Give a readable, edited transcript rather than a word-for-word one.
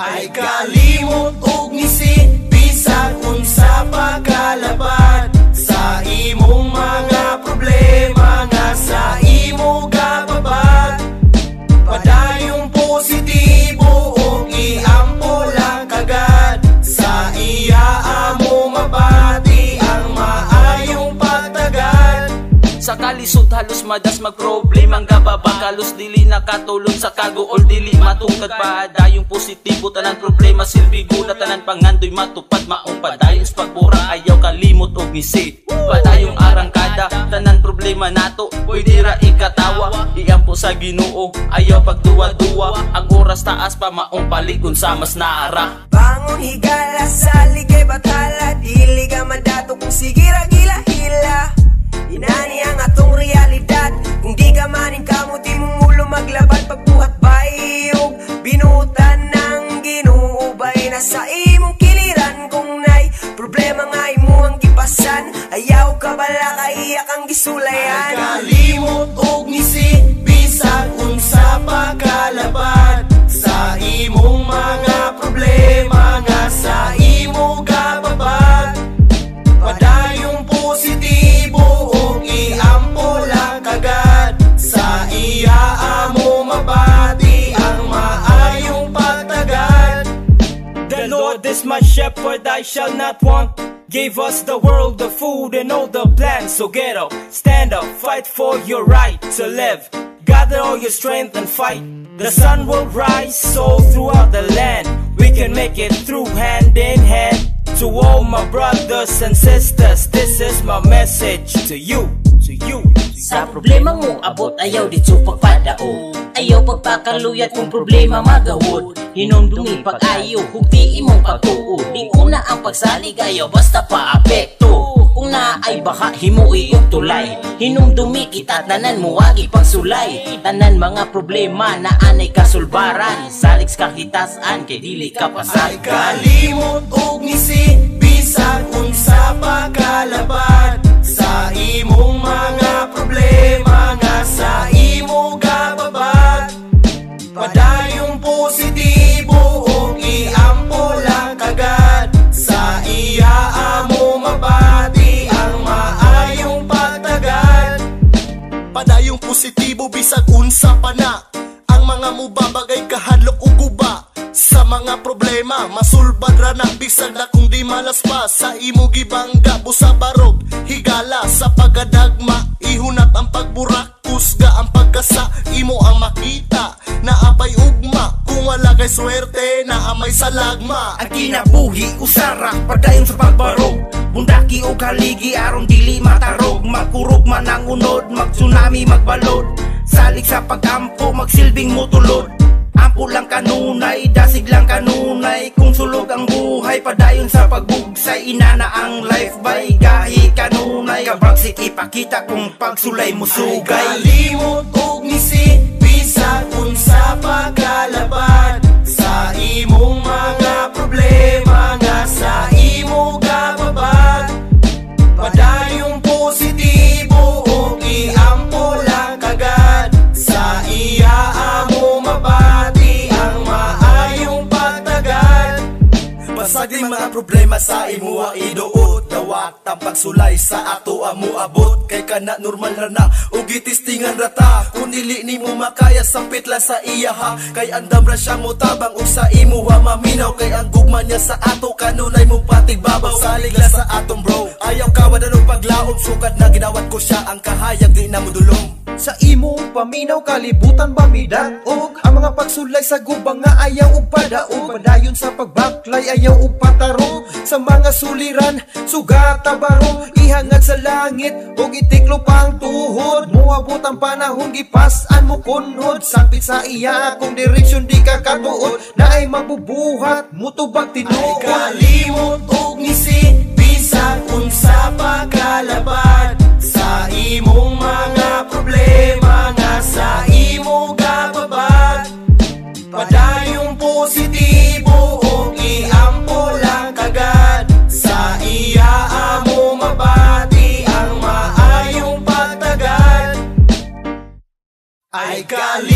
Ay kalimot og ngisi bisag unsa pagkalabad sa imong mga problema nga sa imo gababad. Padayong positibo og iampo lang kagad sa iya amo mabati ang maayong pagtagad. Sa kalisod halos madas magproblema ang gababa, kalos dili nakatulong sa kagool dili matungkad pa. Dayong positibo tanan problema silbigo na tanan pangandoy matupad maong padayon sa pagburang ayaw kalimot og ngisi. Padayong arangkada tanan problema nato pwede ra ikatawa, iampo sa Ginoo ayaw pagduwa-duwa. Ang oras taas pa maong paligon sa mas naara. Bangon higala sa ligay batala, dili ka mandato kung sigira gila-hila. Inani ang atong realidad, kung di ka maning kamot imong ulo maglaban. Pagbuhat bayog, binutan ng Ginoo bay nasa imong kiliran. Kung nay problema nga imo ang gipasan, ayaw ka bala kaiyak ang gisulayan. Ay kalimot og ngisi bisag unsa pagkalabad sa imong mga problema nga sa imo gababad. Padayong positibo og iampo lang kagad sa iya amo mabati ang maayong pagtagad. The Lord is my shepherd, I shall not want. Gave us the world, the food and all the plans. So get up, stand up, fight for your right to live. Gather all your strength and fight. The sun will rise all throughout the land. We can make it through hand in hand. To all my brothers and sisters, this is my message to you, to you. Sa problema mo abot ayaw dito pagpadao, ayaw pagpakaluyat kung problema magawod. Hinumdumi pag-ayo kung di imong pagtuo, di una ang pagsalig ayaw basta pa-apekto. Kung na ay baka himuoy og tulay, hinumdumi kita tanan mo wagi pagsulay. Tanan mga problema na anay kasulbaran, salig ka kitasan kay dili ka Ay pasagan. kalimot og ngisi bisag unsa pagkalabad sa imong mga problema nga sa imo gababad. Padayong positibo og iampo lang kagad sa iya amo mabati ang maayong pagtagad. Padayong positibo bisag unsa pa na ang mga mubabagay kahadlok ug guba. Sa mga problema masulbad ra na bisag na kung di malas pa sa imo gibangga busa barog higala sa pagadagma. Ihunat ang pagburak kusga ang pagkasa imo ang makita na apay ugma. Kung wala kay swerte na amay sa lagma. Ang kinabuhi usara padayon sa pagbarog, bundaki o kaligi aron dili matarog. Magkurog man ang unod, mag-tsunami magbalod, salig sa pagampo magsilbing mutulod. Ampo lang kanunay, dasig lang kanunay. Kung sulog ang buhay, padayon sa pagbugsay. Inana ang life by gahi kanunay. Kabragsit ipakita kung pagsulay mo sugay. Ay kalimot og ngisi bisag unsa pagkalabad sa imong mga problema nga sa imo gababad. Padayong positibo og iampo lang kagad sa iya amo mabati ang maayong pagtagad. Basag di mga problema sa imo ang iduot, dawat ang pagsulay sa ato amo abot. Kay kana normal ra na ug gitistingan rata, kung dili nimo makaya sampit la sa iya ha. Kay andam ra siya mo tabang ug sa imo ha maminaw. Kay ang gugma niya sa ato kanunay mo patigbabaw. Salig la sa atom bro, ayaw kawadan og paglaom. Sukat na ginawat ko siya ang kahayag di na mo dulong. Sa imong paminaw kalibutan bamidag og ang mga pagsulay sa gubang nga ayaw og padaog. Padayon sa pagbaklay ayaw og patarong. Sa mga suliran sugat tabaro, ihangad sa langit og itiklo pang tuhod. Moabot ang panahon gipas-an mo kunhod, sapit sa iya kung direksyon di ka katuod. Na ay mabubuhat mutubag tinuod. Ay kalimot og ngisi bisag unsa pagkalabad sa imong mga problema nga sa imo gababad. Padayong positibo og iampo lang kagad sa iya amo mabati ang maayong pagtagad. Ay kalimot